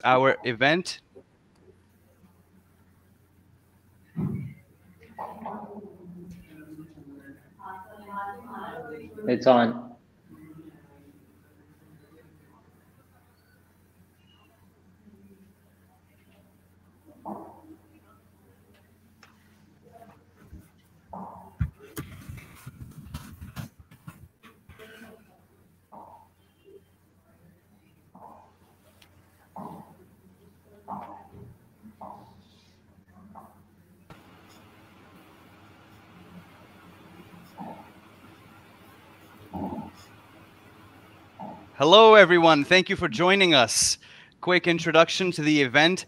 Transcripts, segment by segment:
our event. It's on. Hello, everyone. Thank you for joining us. Quick introduction to the event.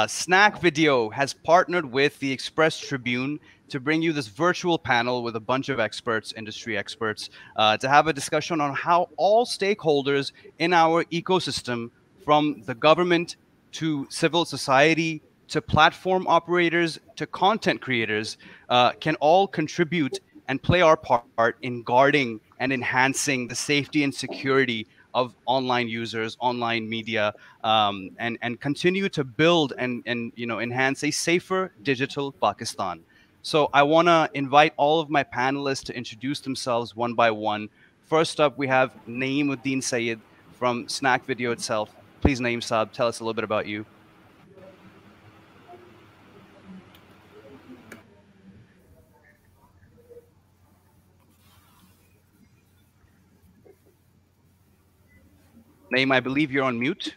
Snack Video has partnered with the Express Tribune to bring you this virtual panel with a bunch of experts, industry experts, to have a discussion on how all stakeholders in our ecosystem, from the government to civil society to platform operators to content creators, can all contribute and play our part in guarding and enhancing the safety and security of online users, online media, and continue to build and enhance a safer digital Pakistan. So I want to invite all of my panelists to introduce themselves one by one. First up, we have Naeemuddin Sayed from Snack Video itself. Please, Naeem Saab, tell us a little bit about you. Naeem, I believe you're on mute.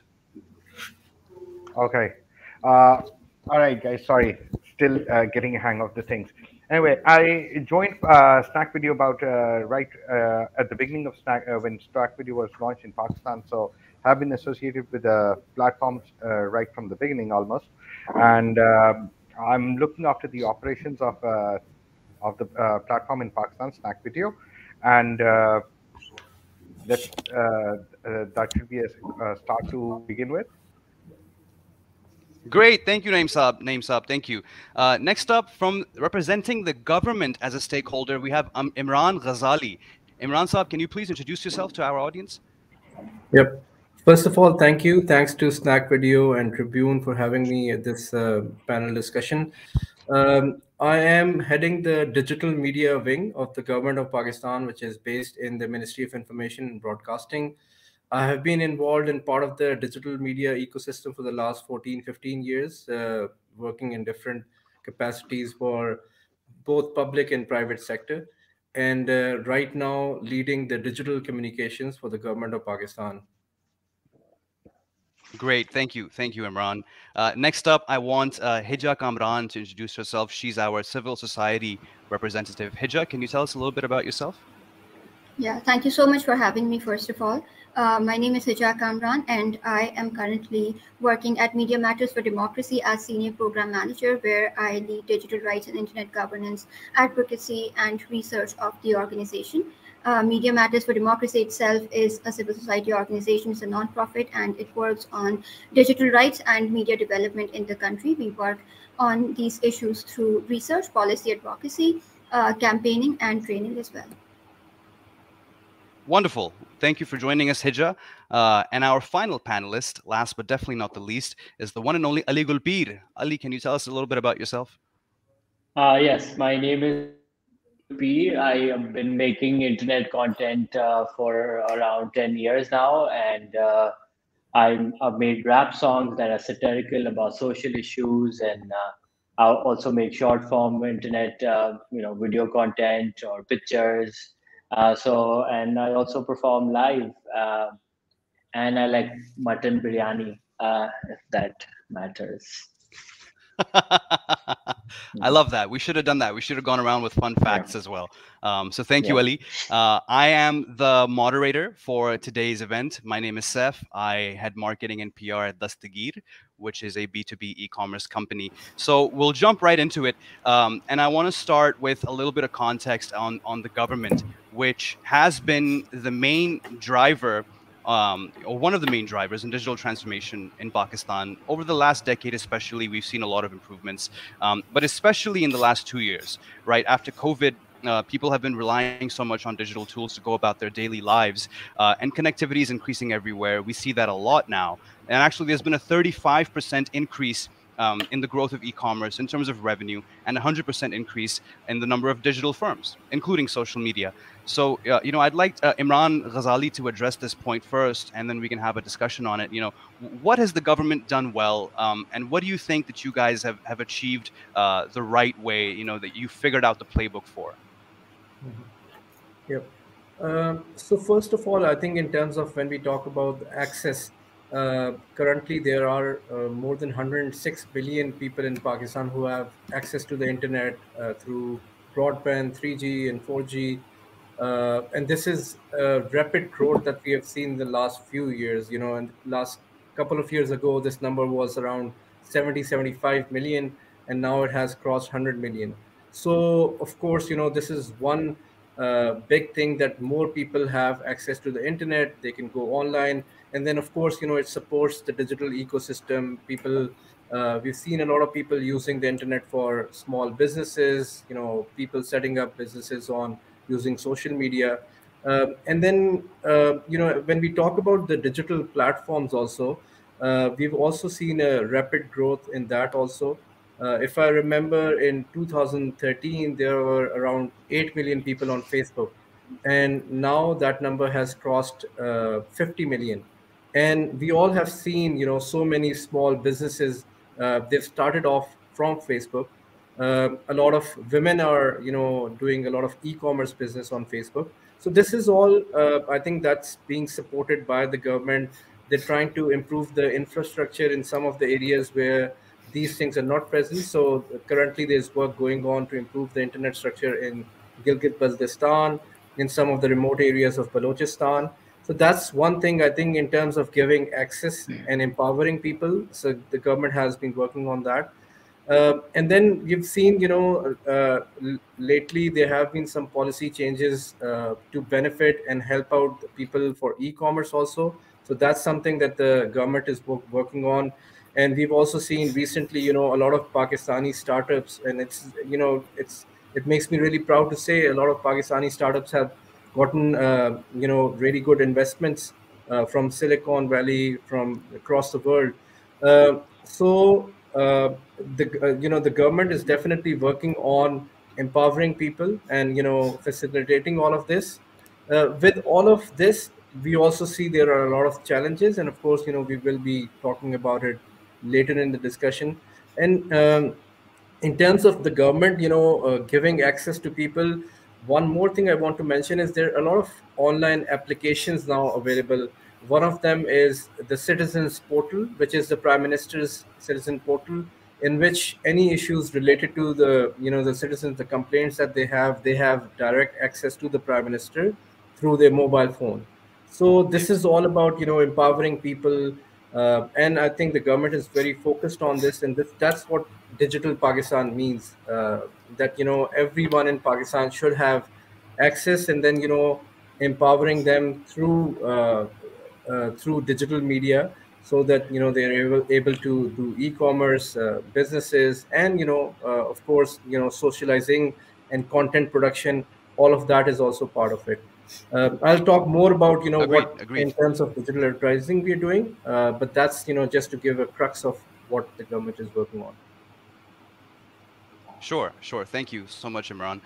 Okay. All right, guys. Sorry, still getting a hang of the things. Anyway, I joined Snack Video about right at the beginning of when Snack Video was launched in Pakistan. So have been associated with the platforms right from the beginning almost, and I'm looking after the operations of the platform in Pakistan, Snack Video, and that should be a start to begin with. Great, thank you, Naeem Saab, thank you. Next up, from representing the government as a stakeholder, we have Imran Ghazali. Imran Saab, can you please introduce yourself to our audience? Yep. First of all, thank you. Thanks to Snack Video and Tribune for having me at this panel discussion. I am heading the digital media wing of the government of Pakistan, which is based in the Ministry of Information and Broadcasting. I have been involved in part of the digital media ecosystem for the last 14, 15 years, working in different capacities for both public and private sector. And right now leading the digital communications for the government of Pakistan. Great, thank you, Imran. Next up, I want Hija Kamran to introduce herself. She's our civil society representative. Hija, can you tell us a little bit about yourself? Yeah, thank you so much for having me, first of all. My name is Hija Kamran, and I am currently working at Media Matters for Democracy as Senior Program Manager, where I lead digital rights and internet governance, advocacy, and research of the organization. Media Matters for Democracy itself is a civil society organization. It's a nonprofit, and it works on digital rights and media development in the country. We work on these issues through research, policy advocacy, campaigning, and training as well. Wonderful. Thank you for joining us, Hija. And our final panelist, last but definitely not the least, is the one and only Ali Gulbir. Ali, can you tell us a little bit about yourself? Yes, my name is Gulbir. I have been making internet content for around 10 years now, and I've made rap songs that are satirical about social issues, and I'll also make short form internet, video content or pictures. And I also perform live, and I like mutton biryani, if that matters. I love that. We should have done that. We should have gone around with fun facts as well. So thank you, Ali. I am the moderator for today's event. My name is Seth. I head marketing and PR at Dastagir, which is a B2B e-commerce company. So we'll jump right into it. And I want to start with a little bit of context on the government, which has been the main driver or one of the main drivers in digital transformation in Pakistan. Over the last decade especially, we've seen a lot of improvements, but especially in the last 2 years, right? After COVID, People have been relying so much on digital tools to go about their daily lives, and connectivity is increasing everywhere. We see that a lot now. And actually, there's been a 35% increase in the growth of e-commerce in terms of revenue, and 100% increase in the number of digital firms, including social media. So, I'd like Imran Ghazali to address this point first, and then we can have a discussion on it. What has the government done well, and what do you think that you guys have achieved the right way? That you figured out the playbook for. Yep. So first of all, I think in terms of when we talk about the access, currently there are more than 106 billion people in Pakistan who have access to the internet through broadband, 3G and 4G. And this is a rapid growth that we have seen in the last few years. And last couple of years ago, this number was around 70, 75 million, and now it has crossed 100 million. So, of course, this is one big thing, that more people have access to the internet, they can go online. And then, of course, it supports the digital ecosystem. We've seen a lot of people using the internet for small businesses, people setting up businesses on using social media. And then, when we talk about the digital platforms also, we've also seen a rapid growth in that also. If I remember, in 2013, there were around 8 million people on Facebook. And now that number has crossed 50 million. And we all have seen, so many small businesses, they've started off from Facebook. A lot of women are, doing a lot of e-commerce business on Facebook. So this is all, I think that's being supported by the government. They're trying to improve the infrastructure in some of the areas where these things are not present. So currently there's work going on to improve the internet structure in Gilgit-Baltistan, in some of the remote areas of Balochistan. So that's one thing, I think, in terms of giving access and empowering people. So the government has been working on that. And then you've seen, lately there have been some policy changes to benefit and help out the people for e-commerce also. So that's something that the government is working on. And we've also seen recently, a lot of Pakistani startups, and it makes me really proud to say a lot of Pakistani startups have gotten, really good investments from Silicon Valley, from across the world. The government is definitely working on empowering people and facilitating all of this. With all of this, we also see there are a lot of challenges, and of course, we will be talking about it later in the discussion. And in terms of the government, giving access to people, one more thing I want to mention is there are a lot of online applications now available. One of them is the Citizens Portal, which is the Prime Minister's Citizen Portal, in which any issues related to the citizens, the complaints that they have direct access to the Prime Minister through their mobile phone. So this is all about empowering people, and I think the government is very focused on this, and that's what digital Pakistan means. That everyone in Pakistan should have access, and then empowering them through digital media, so that they're able to do e-commerce businesses, and of course socializing and content production. All of that is also part of it. I'll talk more about Agreed. what Agreed. in terms of digital advertising we're doing, but that's just to give a crux of what the government is working on. Sure. Thank you so much, Imran.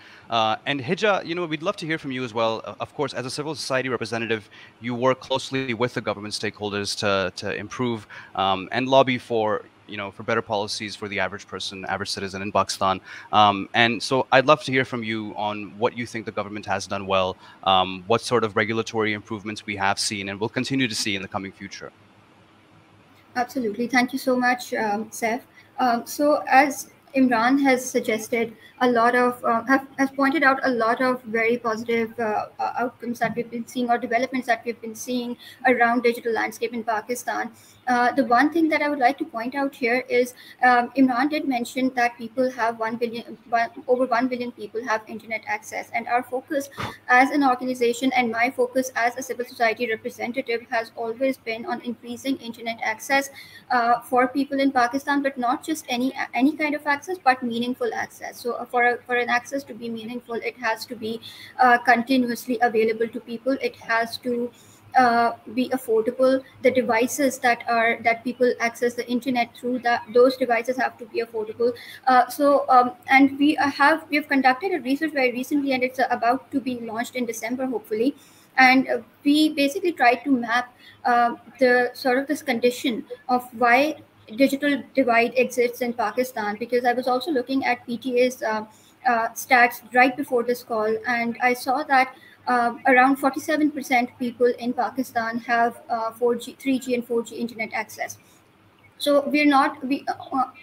And Hija, we'd love to hear from you as well. Of course, as a civil society representative, you work closely with the government stakeholders to improve and lobby for better policies for the average person, average citizen in Pakistan. And so I'd love to hear from you on what you think the government has done well, what sort of regulatory improvements we have seen and will continue to see in the coming future. Absolutely. Thank you so much, Seth. So as Imran has suggested a lot of, has pointed out a lot of very positive outcomes that we've been seeing, or developments that we've been seeing around digital landscape in Pakistan. The one thing that I would like to point out here is Imran did mention that people have over 1 billion people have internet access, and our focus as an organization and my focus as a civil society representative has always been on increasing internet access for people in Pakistan, but not just any kind of access, access, but meaningful access. So for an access to be meaningful, it has to be continuously available to people. It has to be affordable. The devices that people access the internet through, that those devices have to be affordable. And we have conducted a research very recently, and it's about to be launched in December, hopefully. And we basically tried to map the sort of this condition of why digital divide exists in Pakistan, because I was also looking at PTA's stats right before this call, and I saw that around 47% people in Pakistan have 4G, 3G, and 4G internet access. So we're not we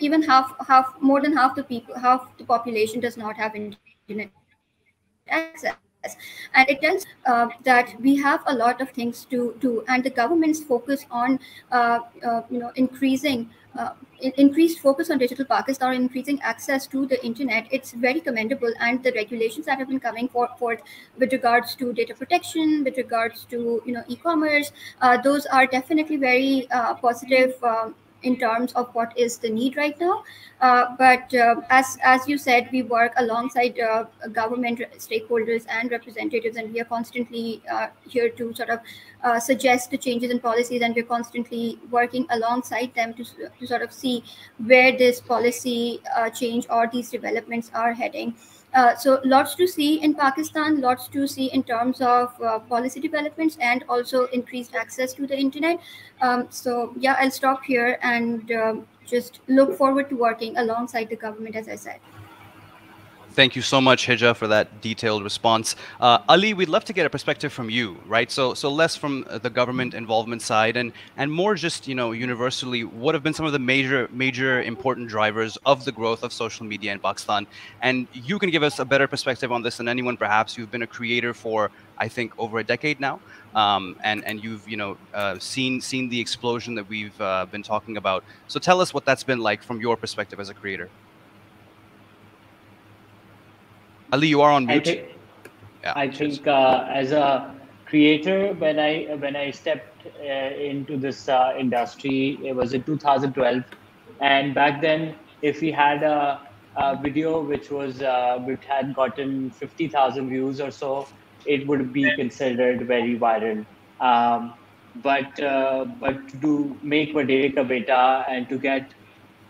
even half more than half the people, half the population does not have internet access. And it tells us that we have a lot of things to do, and the government's focus on increasing increased focus on digital Pakistan, or increasing access to the internet. It's very commendable, and the regulations that have been coming forth with regards to data protection, with regards to e-commerce, those are definitely very positive in terms of what is the need right now. But as you said, we work alongside government stakeholders and representatives, and we are constantly here to sort of suggest the changes in policies, and we're constantly working alongside them to sort of see where this policy change or these developments are heading. So lots to see in Pakistan, lots to see in terms of policy developments and also increased access to the internet. So yeah, I'll stop here and just look forward to working alongside the government, as I said. Thank you so much, Hija, for that detailed response. Ali, we'd love to get a perspective from you, right? So less from the government involvement side, and more just universally, what have been some of the major important drivers of the growth of social media in Pakistan? And you can give us a better perspective on this than anyone, perhaps. You've been a creator for, I think, over a decade now, and you've seen the explosion that we've been talking about. So tell us what that's been like from your perspective as a creator. Ali, you are on I mute. think Yeah, I cheers. think as a creator, when I stepped into this industry, it was in 2012, and back then, if we had a video which had gotten 50,000 views or so, it would be considered very viral. Um, but to make Vadere Ka Beta and to get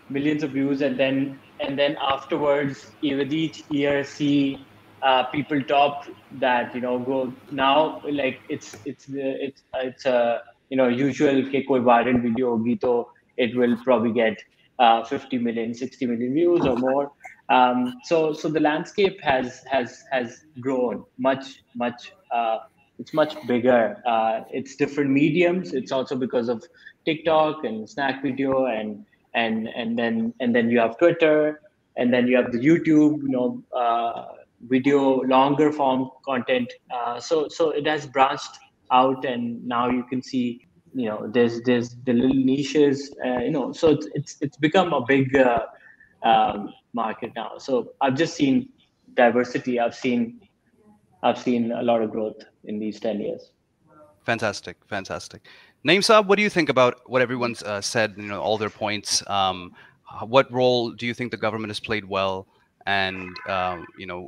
millions of views, and then afterwards, with each year, see people top that, go now, like it's a usual ke koi viral video hogi to it will probably get 50 million, 60 million views or more. So the landscape has grown much. It's much bigger. It's different mediums. It's also because of TikTok and Snack Video, and then you have Twitter, and then you have the YouTube, video, longer form content. So it has branched out, and now you can see, there's the little niches. So it's become a big market now. So I've just seen diversity. I've seen a lot of growth in these 10 years. Fantastic. Naeem Saab, what do you think about what everyone's said? All their points. What role do you think the government has played well, and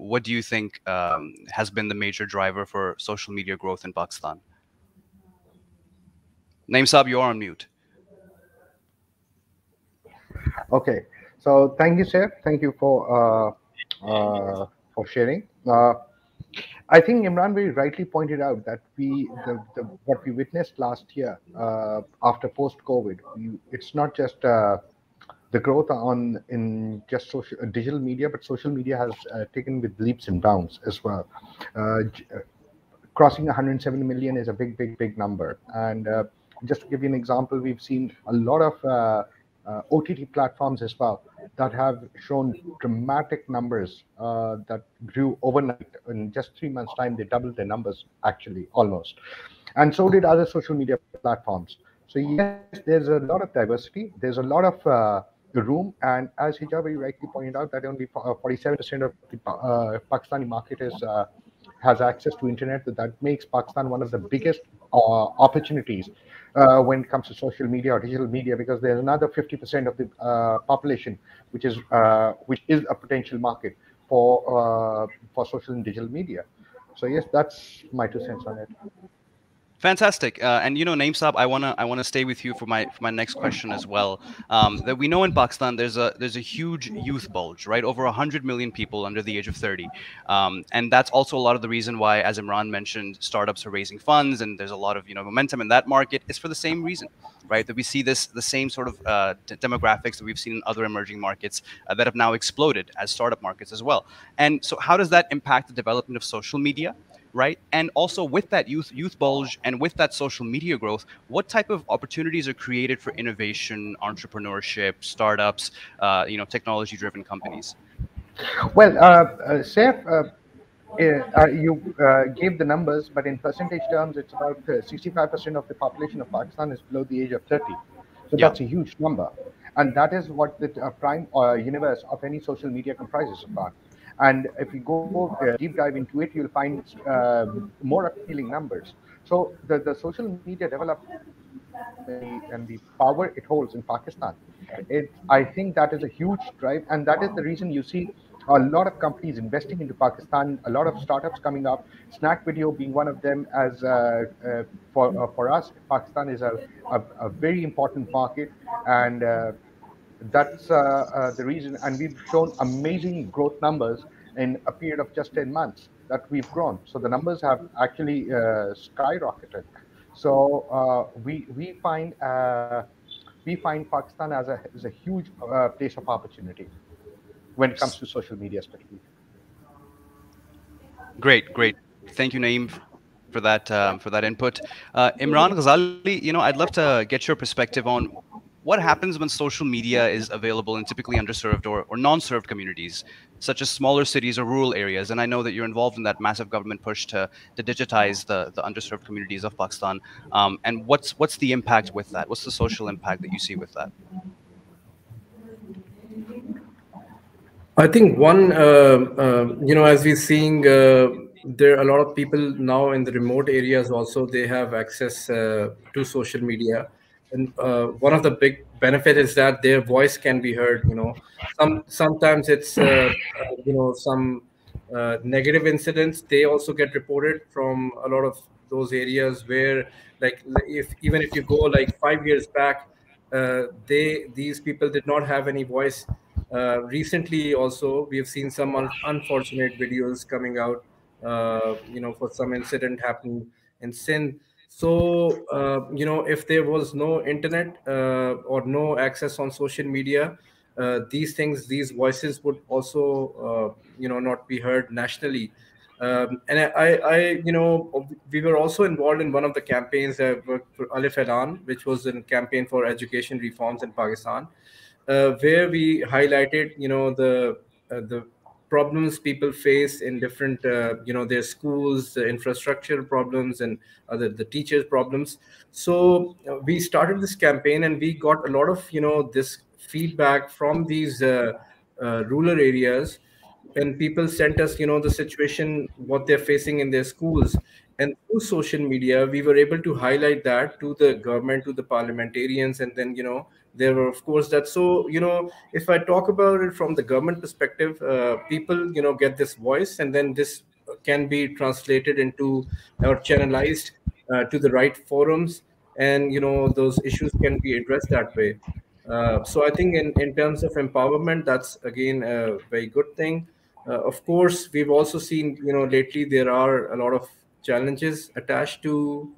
what do you think has been the major driver for social media growth in Pakistan? Naeem Saab, you are on mute. Okay, so thank you, sir. Thank you for sharing. I think Imran very rightly pointed out that what we witnessed last year after post-COVID, it's not just the growth in just digital media, but social media has taken with leaps and bounds as well. Crossing 170 million is a big number. And just to give you an example, we've seen a lot of OTT platforms as well that have shown dramatic numbers that grew overnight. In just 3 months' time, they doubled their numbers, actually, almost. And so did other social media platforms. So yes, there's a lot of diversity. There's a lot of room. And as Hijab very rightly pointed out, that only 47% of the Pakistani market has access to internet. That makes Pakistan one of the biggest opportunities when it comes to social media or digital media, because there's another 50% of the population which is a potential market for social and digital media. So yes, that's my 2 cents on it. Fantastic, and Naim Saab, I wanna stay with you for my next question as well. That we know in Pakistan there's a huge youth bulge, right? Over 100 million people under the age of 30, and that's also a lot of the reason why, as Imran mentioned, startups are raising funds, and there's a lot of momentum in that market. Is for the same reason, right? That we see the same sort of demographics that we've seen in other emerging markets that have now exploded as startup markets as well. And so, how does that impact the development of social media? Right, and also with that youth bulge and with that social media growth, what type of opportunities are created for innovation, entrepreneurship, startups, technology driven companies? Well, Saif, you gave the numbers, but in percentage terms, it's about 65% of the population of Pakistan is below the age of 30. So Yeah. that's a huge number. And that is what the prime universe of any social media comprises upon. And if you go deep dive into it, you'll find more appealing numbers. So the social media development and the power it holds in Pakistan, I think that is a huge drive, and that is the reason you see a lot of companies investing into Pakistan, a lot of startups coming up. Snack Video being one of them. As for us, Pakistan is a very important market, and that's the reason. And we've shown amazing growth numbers in a period of just 10 months that we've grown. So the numbers have actually skyrocketed. So we find Pakistan as a huge place of opportunity when it comes to social media, especially. Great. Thank you, Naeem, for that input. Imran Ghazali, I'd love to get your perspective on what happens when social media is available in typically underserved or non-served communities, such as smaller cities or rural areas. And I know that you're involved in that massive government push to digitize the underserved communities of Pakistan. And what's the impact with that? What's the social impact that you see with that? I think one, as we're seeing, there are a lot of people now in the remote areas also, they have access to social media. And one of the big benefit is that their voice can be heard. Sometimes it's, some negative incidents, they also get reported from a lot of those areas where, like, if you go like 5 years back, these people did not have any voice. Recently, also, we have seen some unfortunate videos coming out, for some incident happened in Sindh. So, if there was no internet or no access on social media, these voices would also, not be heard nationally. And we were also involved in one of the campaigns that worked for Alif Elan, which was a campaign for education reforms in Pakistan, where we highlighted, the problems people face in different, their schools, the infrastructure problems, and the teachers' problems. So we started this campaign, and we got a lot of, this feedback from these rural areas, and people sent us, the situation what they're facing in their schools. And through social media, we were able to highlight that to the government, to the parliamentarians, and then, there were, of course, that. So, if I talk about it from the government perspective, people, get this voice, and then this can be translated into or channelized to the right forums, and, those issues can be addressed that way. So I think in terms of empowerment, that's again a very good thing. Of course, we've also seen, lately there are a lot of challenges attached to,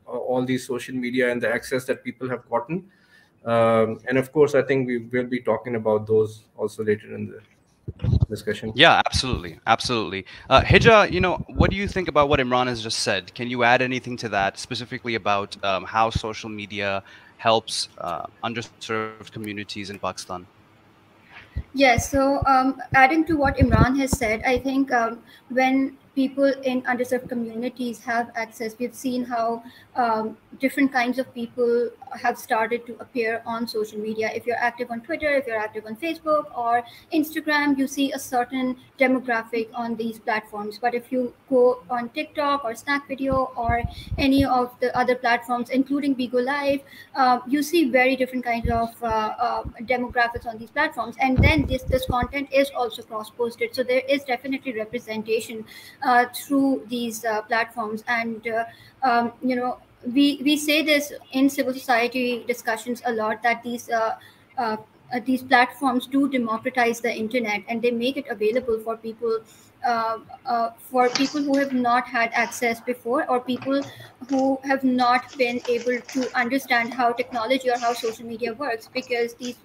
all these social media and the access that people have gotten. And of course, I think we will be talking about those also later in the discussion. Yeah, absolutely. Hija, what do you think about what Imran has just said? Can you add anything to that, specifically about how social media helps underserved communities in Pakistan? Yes, so adding to what Imran has said, I think when people in underserved communities have access, we've seen how different kinds of people have started to appear on social media. If you're active on Twitter, if you're active on Facebook or Instagram, you see a certain demographic on these platforms. But if you go on TikTok or Snack Video or any of the other platforms, including Bigo Live, you see very different kinds of demographics on these platforms. And then this content is also cross-posted, so there is definitely representation through these platforms. And we say this in civil society discussions a lot, that these platforms do democratize the internet, and they make it available for people who have not had access before, or people who have not been able to understand how technology or how social media works, because these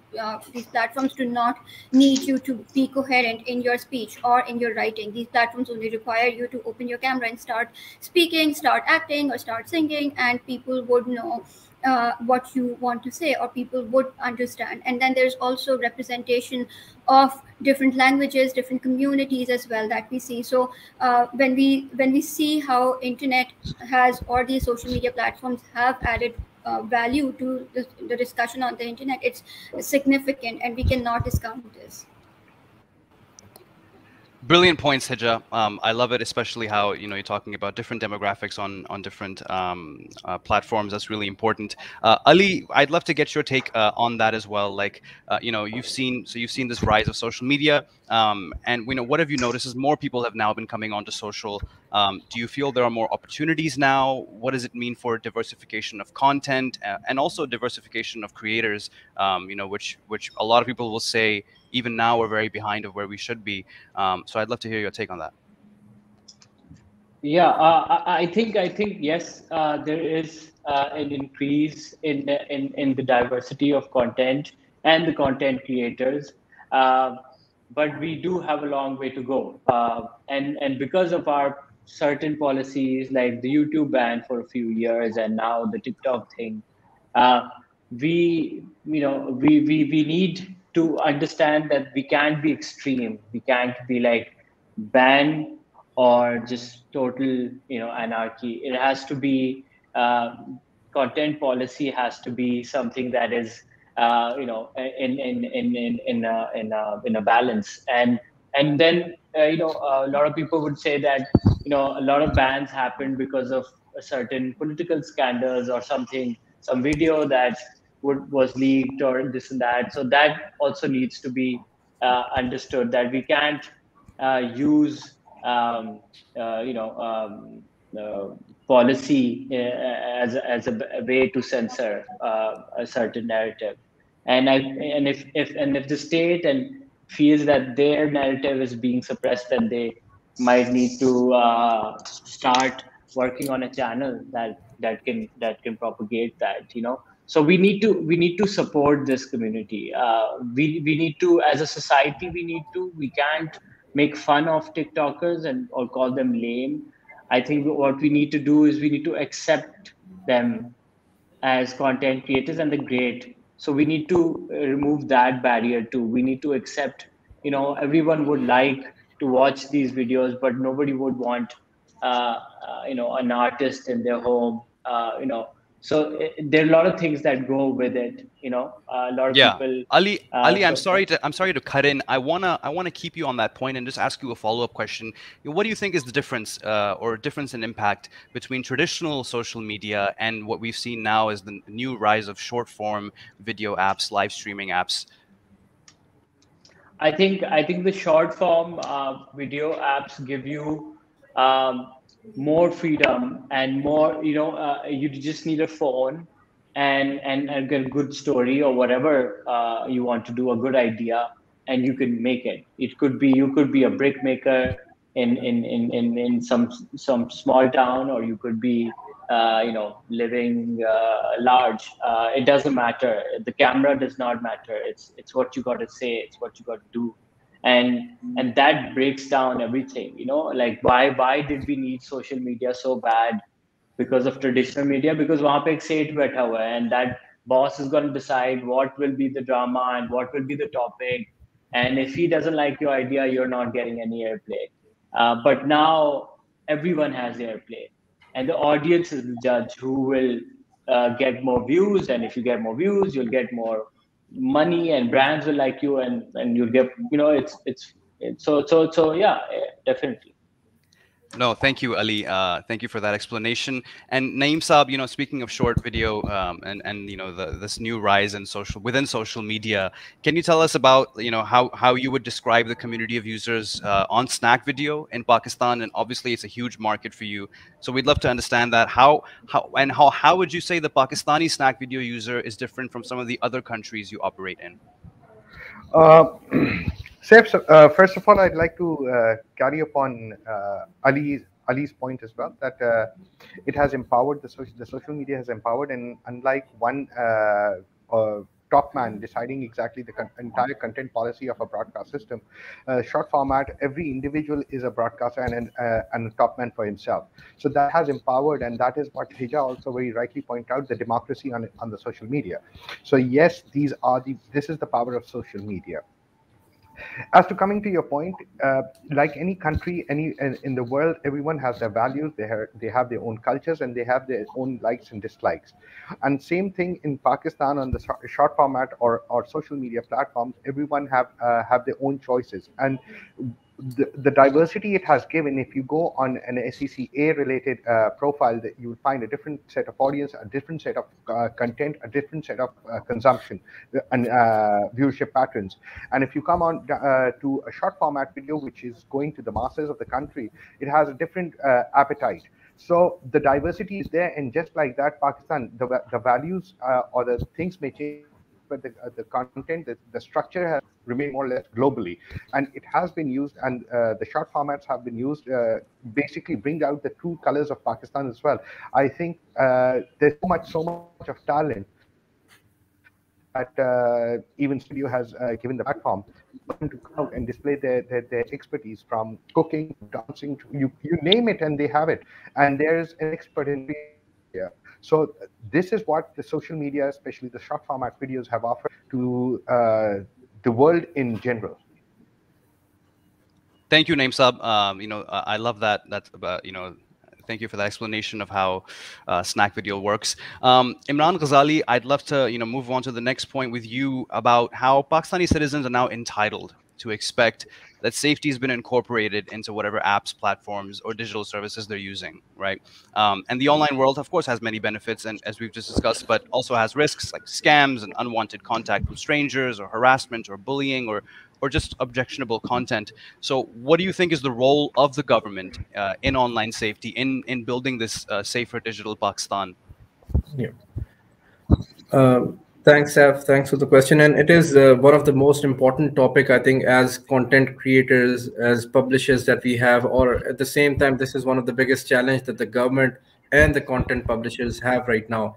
platforms do not need you to be coherent in your speech or in your writing. These platforms only require you to open your camera and start speaking, start acting, or start singing, and people would know what you want to say, or people would understand. And then there's also representation of different languages, different communities as well that we see. So when we see how internet has, or these social media platforms have added value to the discussion on the internet, it's significant, and we cannot discount this. Brilliant points, Hija. I love it, especially how you're talking about different demographics on different platforms. That's really important. Ali, I'd love to get your take on that as well. Like, you've seen this rise of social media, and what have you noticed as more people have now been coming onto social? Do you feel there are more opportunities now? What does it mean for diversification of content and also diversification of creators? Which a lot of people will say even now we're very behind of where we should be. So I'd love to hear your take on that. Yeah, I think yes, there is an increase in the diversity of content and the content creators, but we do have a long way to go. And because of our certain policies, like the YouTube ban for a few years, and now the TikTok thing, uh, we need to understand that we can't be extreme. We can't be like ban or just total anarchy. It has to be content policy has to be something that is in a balance. And then a lot of people would say that a lot of bans happened because of a certain political scandals or something, some video that was leaked or this and that. So that also needs to be understood, that we can't use policy as a way to censor a certain narrative. And if the state and feels that their narrative is being suppressed, then they might need to start working on a channel that can propagate that. So we need to support this community. We need to, as a society, we can't make fun of TikTokers and or call them lame. I think what we need to do is we need to accept them as content creators, and the great. So we need to remove that barrier too. We need to accept, everyone would like to watch these videos, but nobody would want, an artist in their home. So there are a lot of things that go with it. A lot of Yeah, people. Ali, I'm So sorry to cut in. I wanna keep you on that point and just ask you a follow-up question. What do you think is the difference or difference in impact between traditional social media and what we've seen now as the new rise of short-form video apps, live streaming apps? I think the short form video apps give you um, more freedom and more. You just need a phone and get a good story or whatever you want to do, a good idea, and you can make it. It could be, you could be a brick maker in some small town, or you could be living large. It doesn't matter. The camera does not matter. It's what you got to say. It's what you got to do, and that breaks down everything. Like why did we need social media so bad? Because of traditional media, because वहाँ पे एक सेठ बैठा हुआ है, and that boss is going to decide what will be the drama and what will be the topic, and if he doesn't like your idea, you're not getting any airplay. But now everyone has airplay, and the audience is the judge who will get more views, and if you get more views, you'll get more money, and brands will like you, and you'll get, it's so yeah, definitely. No, thank you, Ali. Thank you for that explanation. And Naeem Saab, speaking of short video, and this new rise in within social media, can you tell us about how you would describe the community of users on Snack Video in Pakistan? And obviously, it's a huge market for you, so we'd love to understand that. How would you say the Pakistani Snack Video user is different from some of the other countries you operate in? Uh, Saif, so, first of all, I'd like to carry upon Ali's point as well, that it has empowered the social media has empowered, and unlike one top man deciding exactly the entire content policy of a broadcast system, short format, every individual is a broadcaster and a top man for himself. So that has empowered, and that is what Hija also very rightly pointed out, the democracy on the social media. So yes, this is the power of social media. As to coming to your point, like any country, any in the world, everyone has their values. They have their own cultures, and they have their own likes and dislikes. And same thing in Pakistan on the short format or social media platforms. Everyone have their own choices, and the diversity it has given. If you go on an SECA related profile, that you will find a different set of audience, a different set of content, a different set of consumption and viewership patterns. And if you come on to a short format video, which is going to the masses of the country, it has a different appetite. So the diversity is there, and just like that, Pakistan, the values or the things may change, but the content, the structure has remained more or less globally, and it has been used, and the short formats have been used basically bring out the true colors of Pakistan as well. I think there's so much of talent that even Studio has given the platform for them to come out and display their expertise, from cooking to dancing to you name it, and they have it. And there's an expert in every area. So this is what the social media, especially the short format videos, have offered to the world in general. Thank you, Namesab. I love that. That's about, thank you for the explanation of how Snack Video works. Imran Ghazali, I'd love to, move on to the next point with you about how Pakistani citizens are now entitled to expect that safety has been incorporated into whatever apps, platforms, or digital services they're using, right? And the online world, of course, has many benefits, and as we've just discussed, but also has risks like scams and unwanted contact with strangers, or harassment, or bullying, or just objectionable content. So, what do you think is the role of the government in online safety, in building this safer digital Pakistan? Yeah. Thanks, Saf. Thanks for the question. And it is one of the most important topic, I think, as content creators, as publishers that we have, or at the same time, this is one of the biggest challenge that the government and the content publishers have right now.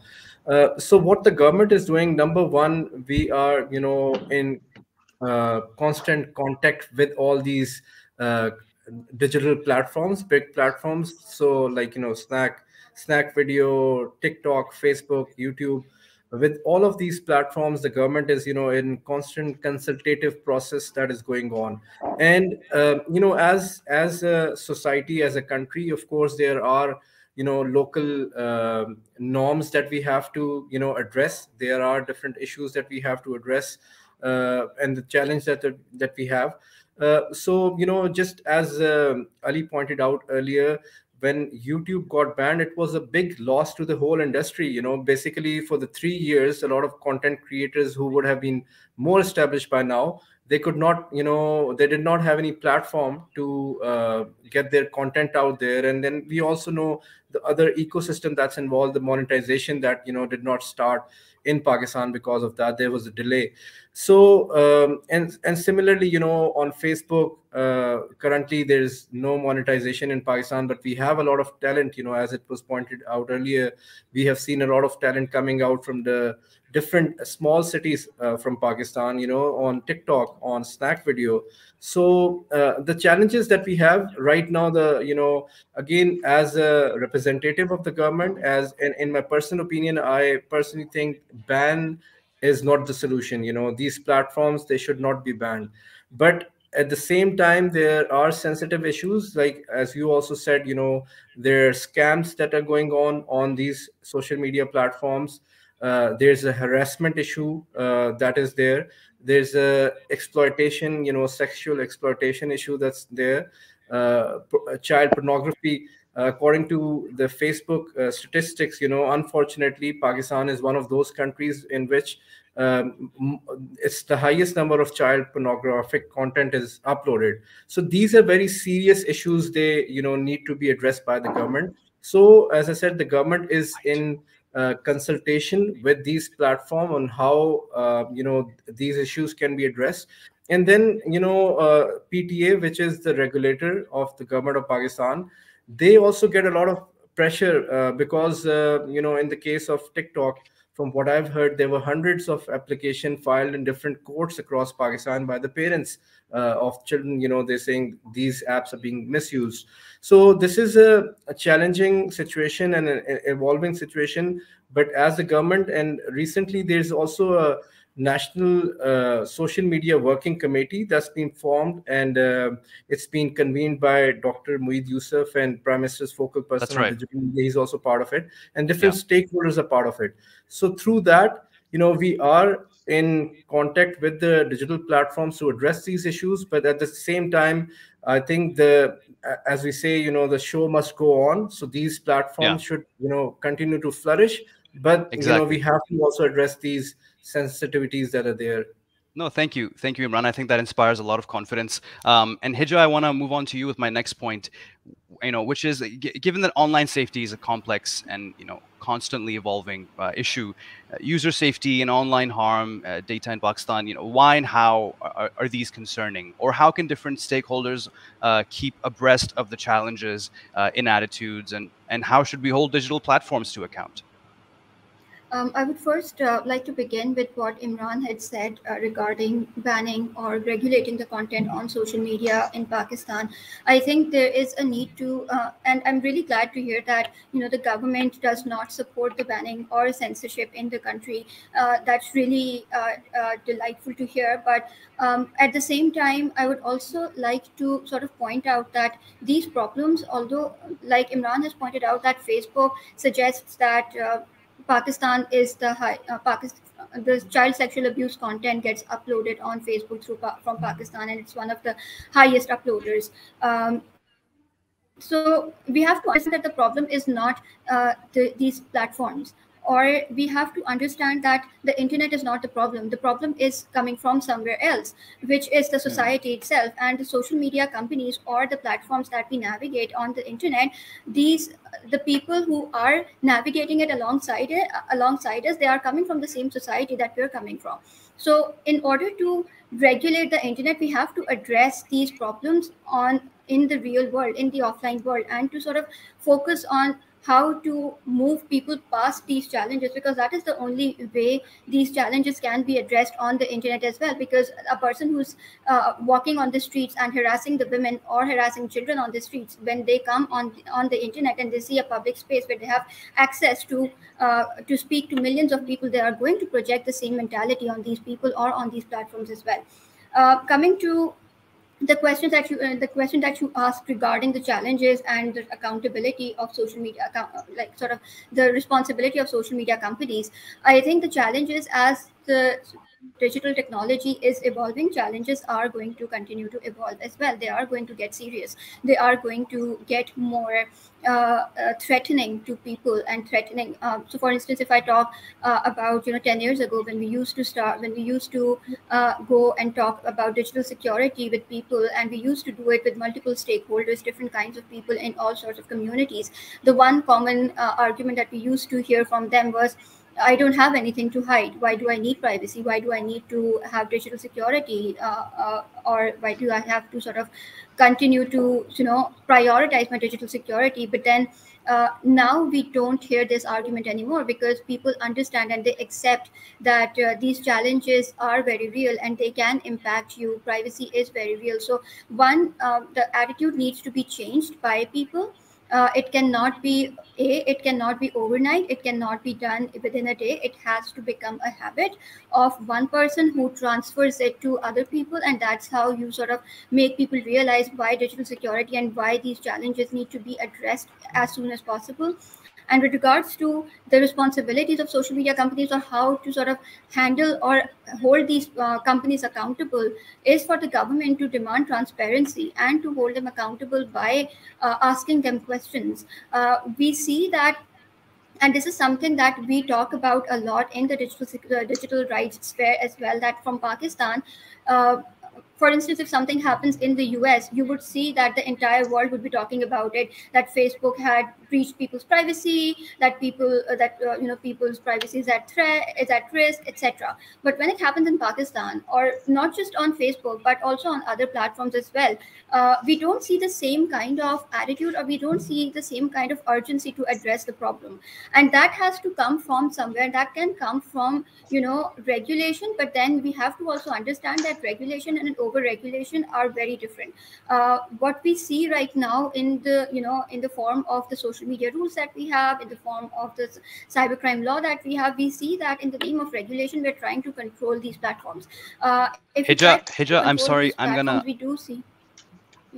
So what the government is doing, number one, we are, in constant contact with all these uh, digital platforms, big platforms. So like, Snack Video, TikTok, Facebook, YouTube. With all of these platforms, the government is, in constant consultative process that is going on. And as a society, as a country, of course, there are local norms that we have to address. There are different issues that we have to address, and the challenge that we have. So just as Ali pointed out earlier, when YouTube got banned, it was a big loss to the whole industry. Basically for the 3 years, a lot of content creators who would have been more established by now, they could not, they did not have any platform to get their content out there. And then we also know the other ecosystem that's involved, the monetization that did not start in Pakistan. Because of that, there was a delay. So and similarly, on Facebook, currently there's no monetization in Pakistan, but we have a lot of talent. As it was pointed out earlier, we have seen a lot of talent coming out from the different small cities from Pakistan, on TikTok, on Snack Video. So the challenges that we have right now, again, as a representative of the government, as in my personal opinion, I personally think ban is not the solution. These platforms, they should not be banned. But at the same time, there are sensitive issues, like as you also said, there are scams that are going on these social media platforms. There's a harassment issue that is there. There's a exploitation, sexual exploitation issue that's there. Child pornography. According to the Facebook statistics, unfortunately, Pakistan is one of those countries in which it's the highest number of child pornographic content is uploaded. So these are very serious issues. They need to be addressed by the government. So as I said, the government is in consultation with these platform on how these issues can be addressed. And then PTA, which is the regulator of the government of Pakistan, they also get a lot of pressure because in the case of TikTok, from what I've heard, there were hundreds of applications filed in different courts across Pakistan by the parents of children. They're saying these apps are being misused. So this is a challenging situation and an evolving situation. But as the government, and recently there's also a national social media working committee that's been formed, and it's been convened by Dr. Mueed Yusuf, and Prime Minister's focal person That's on right. digital media. He's also part of it, and different stakeholders are part of it. So through that, we are in contact with the digital platforms to address these issues. But at the same time, I think as we say, the show must go on. So these Yeah. platforms should, continue to flourish. But we Exactly. have to also address these sensitivities that are there. No, thank you. Thank you, Imran. I think that inspires a lot of confidence. And Hijra, I want to move on to you with my next point, which is given that online safety is a complex and, constantly evolving issue, user safety and online harm, data in Pakistan, why and how are these concerning? Or how can different stakeholders keep abreast of the challenges in attitudes, and how should we hold digital platforms to account? I would first like to begin with what Imran had said regarding banning or regulating the content on social media in Pakistan. I think there is a need to, and I'm really glad to hear that the government does not support the banning or censorship in the country. That's really delightful to hear. But at the same time, I would also like to sort of point out that these problems, although like Imran has pointed out, that Facebook suggests that. Pakistan is the child sexual abuse content gets uploaded on Facebook from Pakistan, and it's one of the highest uploaders. So we have to understand that the problem is not these platforms, or we have to understand that the internet is not the problem. The problem is coming from somewhere else, which is the society itself, and the social media companies or the platforms that we navigate on the internet. The people who are navigating it alongside us, they are coming from the same society that we're coming from. So in order to regulate the internet, we have to address these problems in the real world, in the offline world, and to sort of focus on how to move people past these challenges, because that is the only way these challenges can be addressed on the internet as well. Because a person who's walking on the streets and harassing the women or harassing children on the streets, when they come on the internet and they see a public space where they have access to speak to millions of people, they are going to project the same mentality on these people or on these platforms as well. Coming to the question that you asked regarding the challenges and the accountability of social media, like sort of the responsibility of social media companies, I think the challenges, as the digital technology is evolving, challenges are going to continue to evolve as well. They are going to get serious. They are going to get more threatening to people and threatening. So, for instance, if I talk about 10 years ago, when we used to go and talk about digital security with people, and we used to do it with multiple stakeholders, different kinds of people in all sorts of communities, the one common argument that we used to hear from them was, I don't have anything to hide. Why do I need privacy? Why do I need to have digital security? Or why do I have to sort of continue to, prioritize my digital security? But then now we don't hear this argument anymore, because people understand and they accept that these challenges are very real and they can impact you. Privacy is very real. So the attitude needs to be changed by people. It cannot be it cannot be overnight. It cannot be done within a day. It has to become a habit of one person who transfers it to other people, and that's how you sort of make people realize why digital security and why these challenges need to be addressed as soon as possible. And with regards to the responsibilities of social media companies, or how to sort of handle or hold these companies accountable, is for the government to demand transparency and to hold them accountable by asking them questions. We see that, and this is something that we talk about a lot in the digital rights sphere as well, that from Pakistan, uh, for instance, if something happens in the US, you would see that the entire world would be talking about it, that Facebook had breached people's privacy, that people's privacy is at threat, is at risk, etc. But when it happens in Pakistan, or not just on Facebook but also on other platforms as well, we don't see the same kind of attitude, or we don't see the same kind of urgency to address the problem. And that has to come from somewhere. That can come from, regulation, but then we have to also understand that regulation and over regulation are very different. What we see right now in the, in the form of the social media rules that we have, in the form of the cybercrime law that we have, we see that in the name of regulation we're trying to control these platforms. If we try to control Hija, these I'm sorry. platforms, we do see.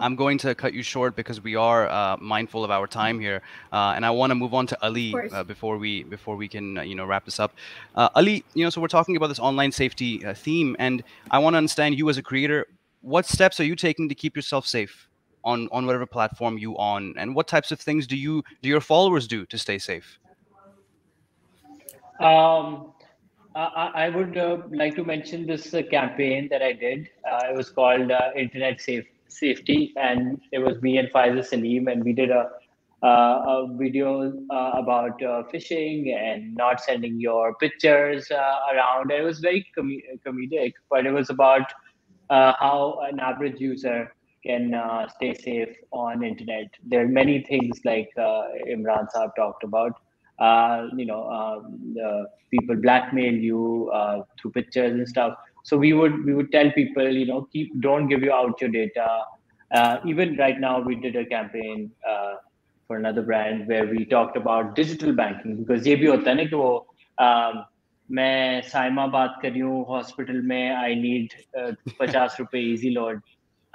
I'm going to cut you short because we are mindful of our time here, and I want to move on to Of Ali course. before we can wrap this up. Ali, so we're talking about this online safety theme, and I want to understand, you as a creator, what steps are you taking to keep yourself safe on whatever platform you on, and what types of things do your followers do to stay safe? Um, I would like to mention this campaign that I did. It was called Safety, and it was me and Faiza Salim, and we did a video about phishing and not sending your pictures around. It was very comedic, but it was about how an average user can stay safe on internet. There are many things like Imran Saab talked about. The people blackmail you through pictures and stuff. So we would tell people, don't give you out your data. Even right now, we did a campaign for another brand where we talked about digital banking, because ये भी होता है ना कि वो मैं साइमा बात कर रही हूँ हॉस्पिटल में आई नीड 50 रुपए easy load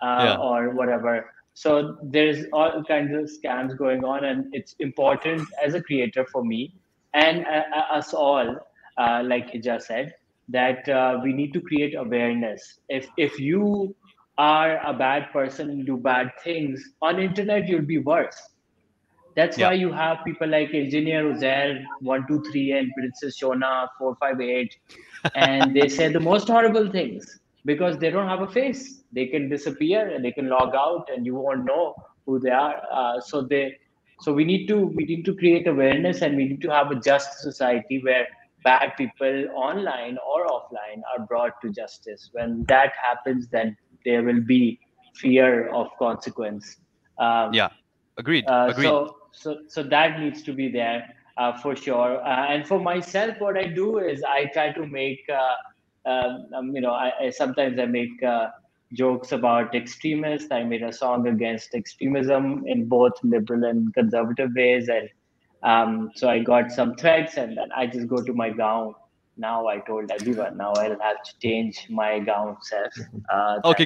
Yeah, or whatever. So there's all kinds of scams going on, and it's important as a creator for me and us all, like Hija said, that we need to create awareness. If you are a bad person and do bad things on internet, you'll be worse. That's yeah, why you have people like Engineer Uzair 123 and Princess Shona 458, and they say the most horrible things because they don't have a face. They can disappear and they can log out, and you won't know who they are. So we need to create awareness, and we need to have a just society where bad people online or offline are brought to justice. When that happens, then there will be fear of consequence. Um, yeah. Agreed. Agreed. so that needs to be there for sure. And for myself, what I do is I try to make, I sometimes I make jokes about extremists. I made a song against extremism in both liberal and conservative ways, and so I got some threats, and then I just go to my gown. Now I told everyone. Now I'll have to change my gown self. Okay, Thank you.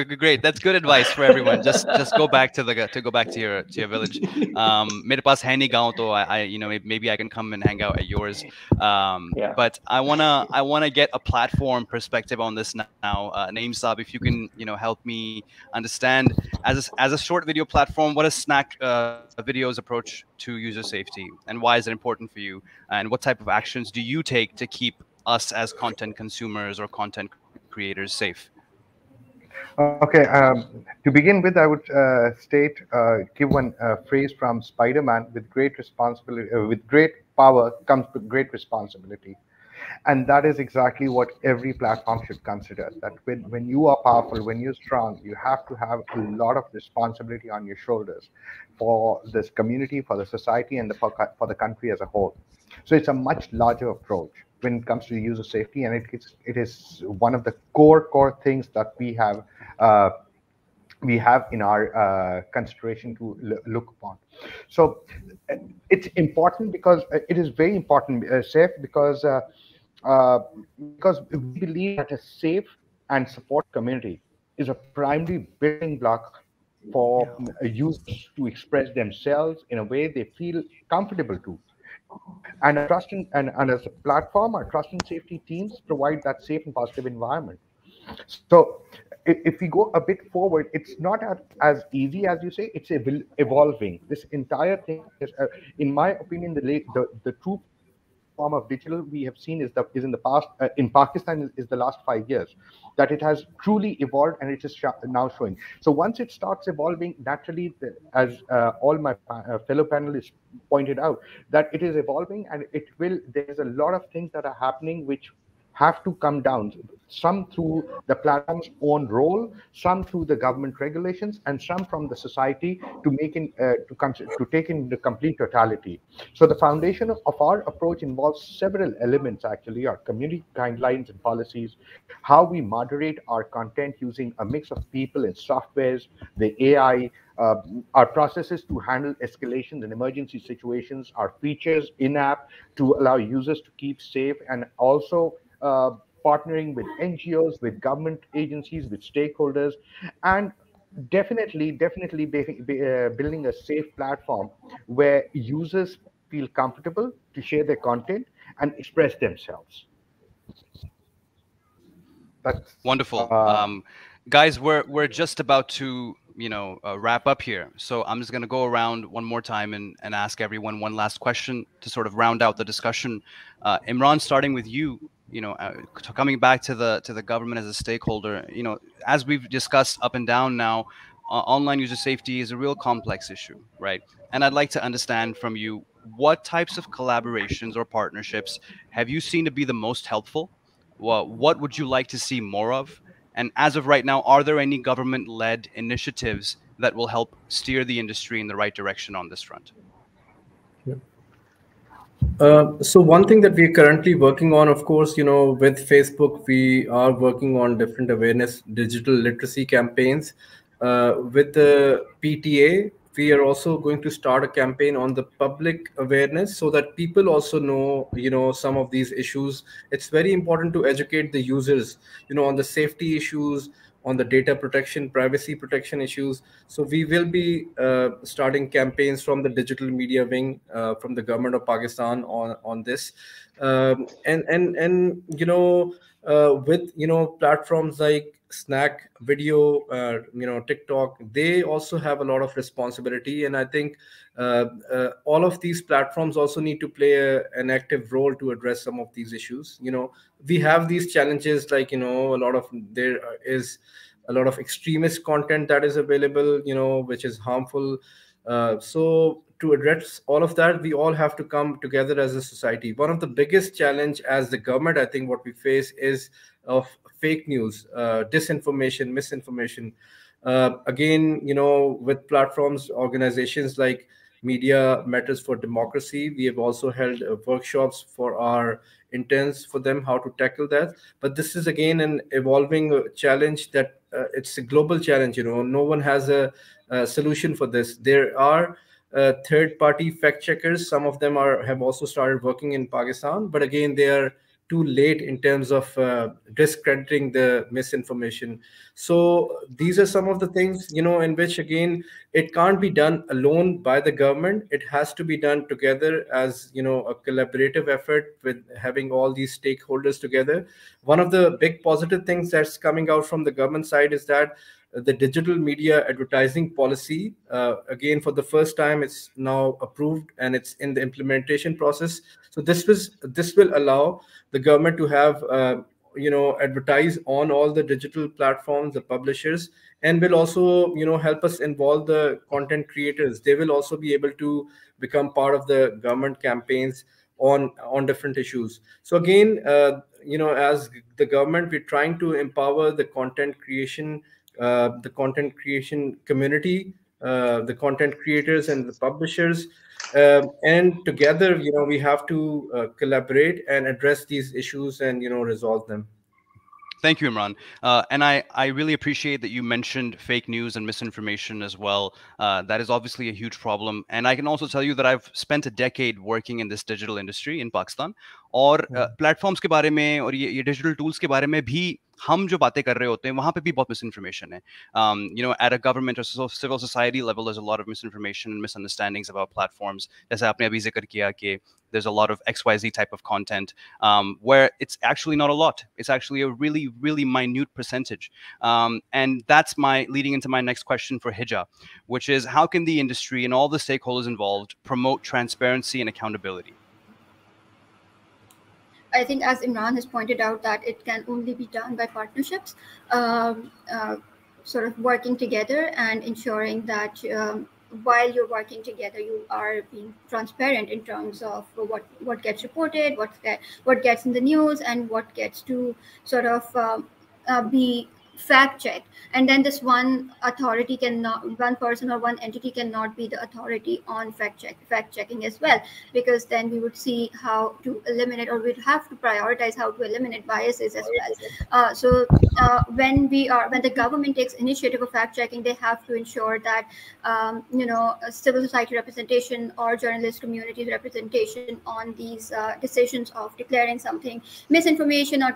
great, great. That's good advice for everyone. Just go back to go back to your village. मेरे पास है नहीं गाँव, तो I maybe I can come and hang out at yours. Yeah. But I wanna get a platform perspective on this now. Naeem Saab, if you can help me understand, as a short video platform, what is Snack Video's approach to user safety, and why is it important for you? And what type of actions do you take to keep us as content consumers or content creators safe? Okay, to begin with, I would give one phrase from Spider-Man: "With great responsibility, with great power comes great responsibility." And that is exactly what every platform should consider. That when you are powerful, when you're strong, you have to have a lot of responsibility on your shoulders for this community, for the society, and for the country as a whole. So it's a much larger approach when it comes to user safety, and it is one of the core things that we have uh, we have in our consideration to look upon. So it's important because it is very important, safe, uh, because we believe that a safe and supportive community is a primary building block for Yeah. users to express themselves in a way they feel comfortable to. And our and as a platform, our trust and safety teams provide that safe and positive environment. So if we go a bit forward, it's not as easy as you say. It's evolving. This entire thing is, in my opinion, the true form of digital we have seen is in the past, in Pakistan, is the last 5 years, that it has truly evolved, and it is now showing. So once it starts evolving naturally, as all my fellow panelists pointed out, that it is evolving, and it will. There's a lot of things that are happening which have to come down, some through the platform's own role, some through the government regulations, and some from the society to to take in the complete totality. So the foundation of our approach involves several elements, actually: our community guidelines and policies, how we moderate our content using a mix of people and softwares, the AI, uh, our processes to handle escalations and emergency situations, our features in app to allow users to keep safe, and also uh, partnering with NGOs, with government agencies, with stakeholders, and definitely building a safe platform where users feel comfortable to share their content and express themselves. That's Wonderful. Guys, we're just about to wrap up here, so I'm just going to go around one more time and ask everyone one last question to sort of round out the discussion. Imran, starting with you. Coming back to the government as a stakeholder. As we've discussed up and down now, online user safety is a real complex issue, right? And I'd like to understand from you, what types of collaborations or partnerships have you seen to be the most helpful? What would you like to see more of? And as of right now, are there any government-led initiatives that will help steer the industry in the right direction on this front? So one thing that we're currently working on, of course, with Facebook, we are working on different awareness, digital literacy campaigns. With the PTA, we are also going to start a campaign on the public awareness so that people also know, some of these issues. It's very important to educate the users, on the safety issues, on the data protection, privacy protection issues. So we will be starting campaigns from the digital media wing, from the government of Pakistan on this, and with platforms like Snack Video, TikTok, they also have a lot of responsibility, and I think all of these platforms also need to play an active role to address some of these issues. We have these challenges, like there is a lot of extremist content that is available, which is harmful. So to address all of that, we all have to come together as a society. One of the biggest challenge as the government, I think, what we face is of fake news, disinformation, misinformation. Again, with platforms, organizations like Media Matters for Democracy, we have also held workshops for our interns, for them how to tackle that. But this is again an evolving challenge, that it's a global challenge. No one has a solution for this. There are third party fact checkers. Some of them have also started working in Pakistan, but again, they are too late in terms of discrediting the misinformation. So these are some of the things, in which, again, it can't be done alone by the government. It has to be done together as, a collaborative effort with having all these stakeholders together. One of the big positive things that's coming out from the government side is that the digital media advertising policy, again, for the first time, it's now approved and it's in the implementation process. So this will allow the government to have advertise on all the digital platforms, the publishers, and will also help us involve the content creators. They will also be able to become part of the government campaigns on different issues. So again, as the government, we're trying to empower the content creation community, the content creators and the publishers, and together, we have to collaborate and address these issues and resolve them. Thank you, Imran. And I really appreciate that you mentioned fake news and misinformation as well. That is obviously a huge problem. And I can also tell you that I've spent a decade working in this digital industry in Pakistan. और platforms के बारे में और ये digital tools के बारे में भी हम जो बातें कर रहे होते हैं वहाँ पे भी बहुत मिसइन्फॉर्मेशन है. At a government or civil society level, there's a lot of misinformation and misunderstandings about platforms. जैसे आपने अभी जिक्र किया कि there's a lot of XYZ type of content where it's actually not a lot. It's actually a really, really minute percentage. And that's leading into my next question for Hija, which is how can the industry and all the stakeholders involved promote transparency and accountability? I think, as Imran has pointed out, that it can only be done by partnerships, sort of working together and ensuring that while you're working together, you are being transparent in terms of what gets reported, what gets in the news, and what gets to sort of be fact checked. And then this one person or one entity cannot be the authority on fact checking as well, because then we would see how to eliminate, or we'd have to prioritize how to eliminate biases as well. So when the government takes initiative of fact checking, they have to ensure that civil society representation or journalist community representation on these decisions of declaring something misinformation or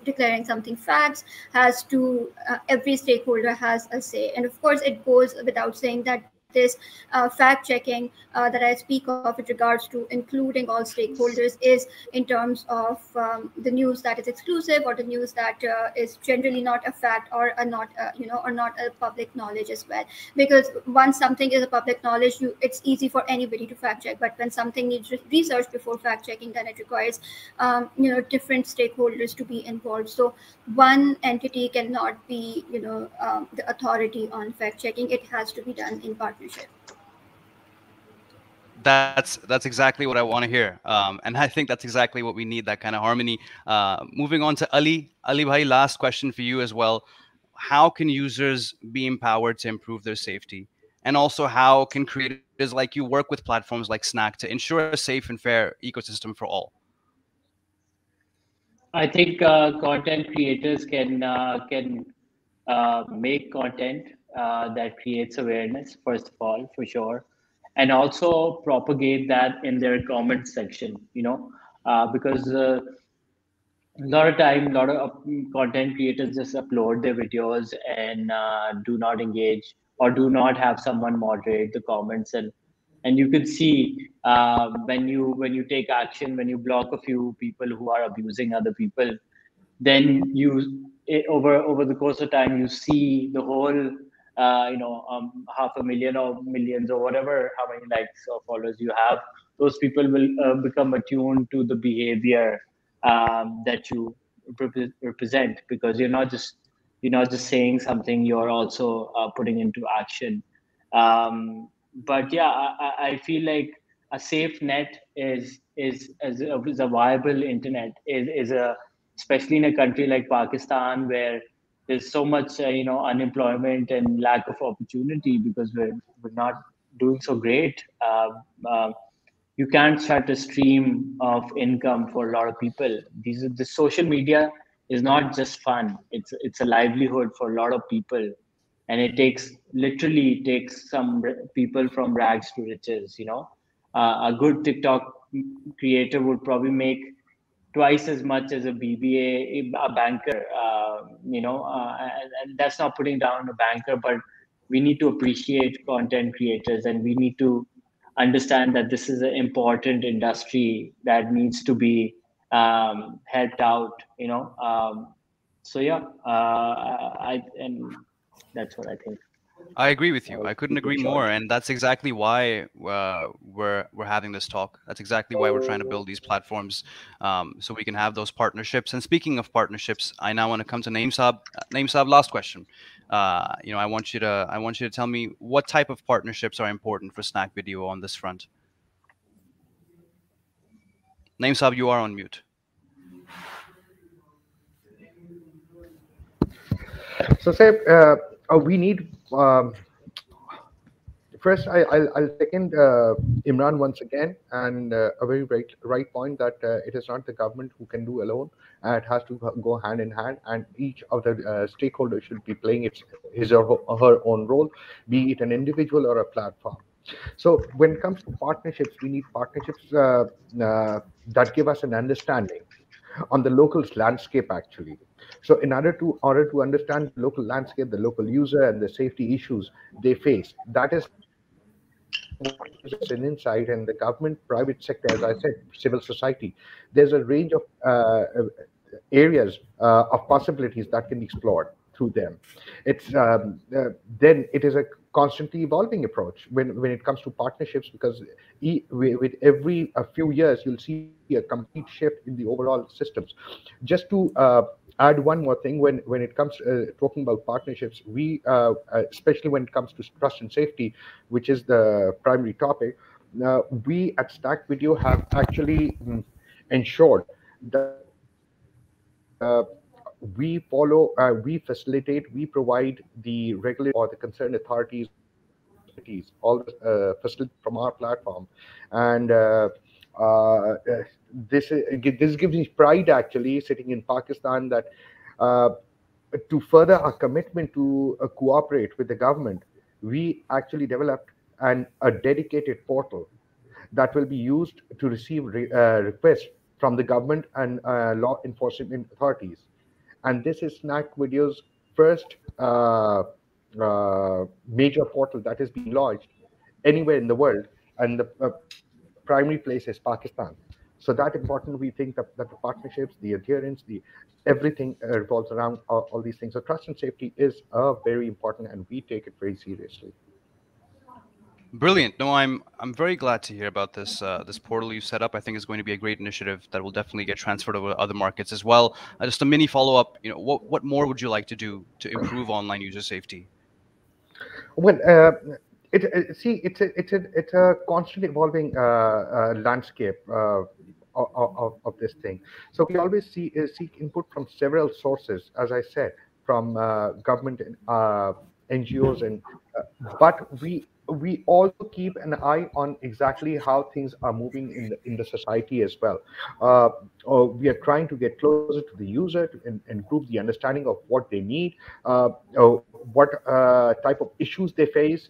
declaring something facts has to every stakeholder has a say. And of course it goes without saying that this fact checking that I speak of with regards to including all stakeholders is in terms of the news that is exclusive, or the news that is generally not a fact, or not or not a public knowledge as well. Because once something is a public knowledge, it's easy for anybody to fact check. But when something needs research before fact checking, then it requires different stakeholders to be involved. So one entity cannot be the authority on fact checking. It has to be done in partnership. That's exactly what I want to hear, and I think that's exactly what we need, that kind of harmony. Moving on to Ali bhai, last question for you as well. How can users be empowered to improve their safety, and also how can creators like you work with platforms like Snack to ensure a safe and fair ecosystem for all? I think content creators can make content that creates awareness, first of all, for sure, and also propagate that in their comment section. Because a lot of time, a lot of content creators just upload their videos and do not engage, or do not have someone moderate the comments. And you can see when you take action, when you block a few people who are abusing other people, then over the course of time, you see the whole 500,000 or millions or whatever, how many likes or followers you have, those people will become attuned to the behavior that you represent, because you're not just saying something, you're also putting into action. But yeah, I feel like a safe net is a viable internet is a, especially in a country like Pakistan, where there's so much unemployment and lack of opportunity, because we're not doing so great. You can't shut a stream of income for a lot of people. The social media is not just fun; it's a livelihood for a lot of people, and it literally takes some people from rags to riches. A good TikTok creator would probably make twice as much as a BBA, a banker. And that's not putting down a banker, but we need to appreciate content creators, and we need to understand that this is an important industry that needs to be helped out. So yeah, and that's what I think. I agree with you. I couldn't agree more, and that's exactly why we're having this talk. That's exactly why we're trying to build these platforms, so we can have those partnerships. And speaking of partnerships, I now want to come to Naeem Saab. Naeem Saab, last question. I want you to tell me what type of partnerships are important for Snack Video on this front. Naeem Saab, you are on mute. So say we need first, I'll second Imran once again, and a very right point that it is not the government who can do alone. It has to go hand in hand, and each of the stakeholders should be playing his or her own role, be it an individual or a platform. So when it comes to partnerships, we need partnerships that give us an understanding on the local landscape actually. So in order to understand the local landscape, the local user, and the safety issues they face, that is what gives us an insight. And the government, private sector, as I said, civil society, there's a range of areas of possibilities that can be explored through them. It's then it is a constantly evolving approach when it comes to partnerships, because with every a few years you'll see a complete shift in the overall systems. Just to add one more thing, when it comes talking about partnerships, we especially when it comes to trust and safety, which is the primary topic, we at Stack Video have actually ensured that we follow, we facilitate, we provide the regulatory or the concerned authorities or the facilities from our platform. And this gives me pride actually sitting in Pakistan that uh, to further our commitment to cooperate with the government, we actually developed a dedicated portal that will be used to receive requests from the government and law enforcement authorities. And this is Snack Video's first major portal that is being launched anywhere in the world, and the primary place is Pakistan. So that important, we think that the partnerships, the adherence, the everything revolves around all these things. So trust and safety is very important, and we take it very seriously. Brilliant. No, I'm very glad to hear about this this portal you set up. I think it's going to be a great initiative that will definitely get transferred over to other markets as well. Just a mini follow up. You know, what more would you like to do to improve online user safety? Well, see, it's a constant evolving landscape of this thing. So we always seek input from several sources, as I said, from government NGOs, and but we also keep an eye on exactly how things are moving in the society as well. Uh, we are trying to get closer to the user to improve the understanding of what they need, what type of issues they face,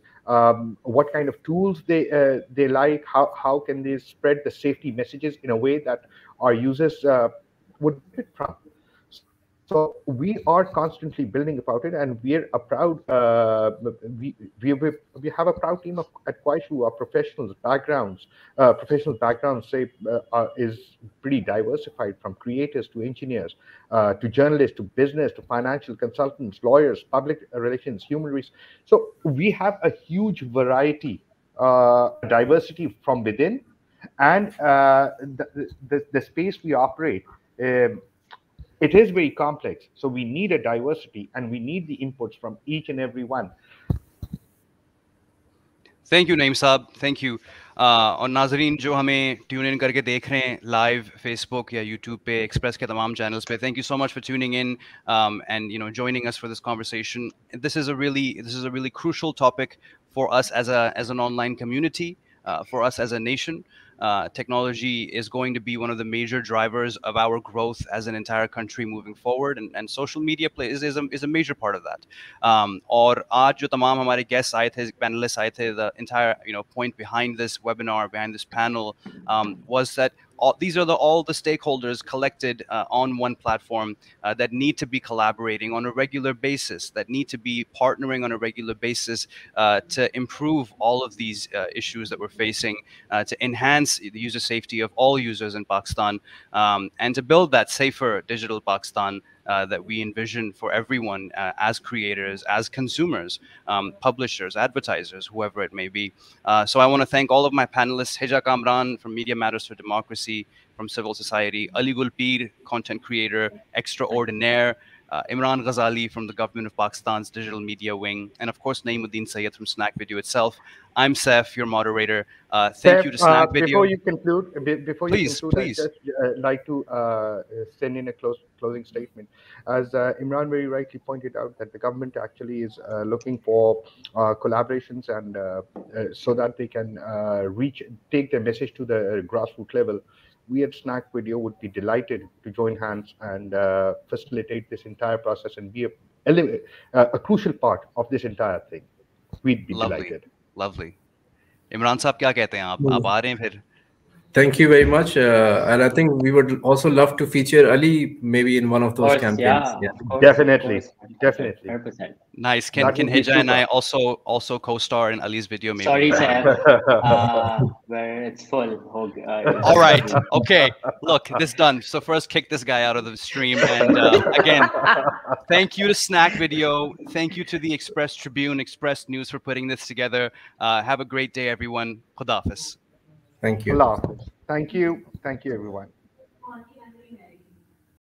what kind of tools they like, how can they spread the safety messages in a way that our users would benefit from. So we are constantly building about it, and we're a proud we have a proud team at Kwaishu. Our professional backgrounds say is pretty diversified, from creators to engineers, to journalists, to business, to financial consultants, lawyers, public relations, human resources. So we have a huge variety, diversity from within, and the space we operate. It is very complex, so we need a diversity, and we need the inputs from each and every one. Thank you Naeem साहब, thank you. और नाजरीन जो हमें tune in करके देख रहे हैं live Facebook या यूट्यूब पे, एक्सप्रेस के तमाम चैनल्स पे, thank you so much for tuning in and you know joining us for this conversation. This is a really crucial topic for us as an online community, for us as a nation. Technology is going to be one of the major drivers of our growth as an entire country moving forward, and social media is a major part of that. और आज जो तमाम हमारे guests आए थे, panelists आए थे, the entire point behind this webinar, behind this panel, was that these are all the stakeholders collected on one platform that need to be collaborating on a regular basis, that need to be partnering on a regular basis to improve all of these issues that we're facing, to enhance the user safety of all users in Pakistan, and to build that safer digital Pakistan that we envision for everyone, as creators, as consumers, publishers, advertisers, whoever it may be. So I want to thank all of my panelists: Hija Kamran from Media Matters for Democracy, from civil society; Ali Gulbir, content creator extraordinaire; Imran Ghazali from the Government of Pakistan's Digital Media Wing, and of course Naimuddin Sayyed from Snack Video itself. I'm Seth, your moderator. Thank you to Snack Video. Before you conclude, Please, I'd please. just like to send in a closing statement. As Imran very rightly pointed out, that the government actually is looking for collaborations and so that they can take their message to the grassroots level. We at Snack Video would be delighted to join hands and facilitate this entire process and be a crucial part of this entire thing. We'd be delighted. Lovely. Imran साहब क्या कहते हैं आप आ रहे हैं फिर? Thank you very much, and I think we would also love to feature Ali maybe in one of those campaigns. Yeah, Definitely. 100%. Nice. Can Hija and I also co-star in Ali's video maybe? Sorry, Sam. Where it's full. All right. Okay. Look, this done. So first, kick this guy out of the stream, and again, thank you to Snack Video. Thank you to the Express Tribune, Express News for putting this together. Have a great day, everyone. Khudafis. Thank you. Allah Hafiz. Thank you, everyone.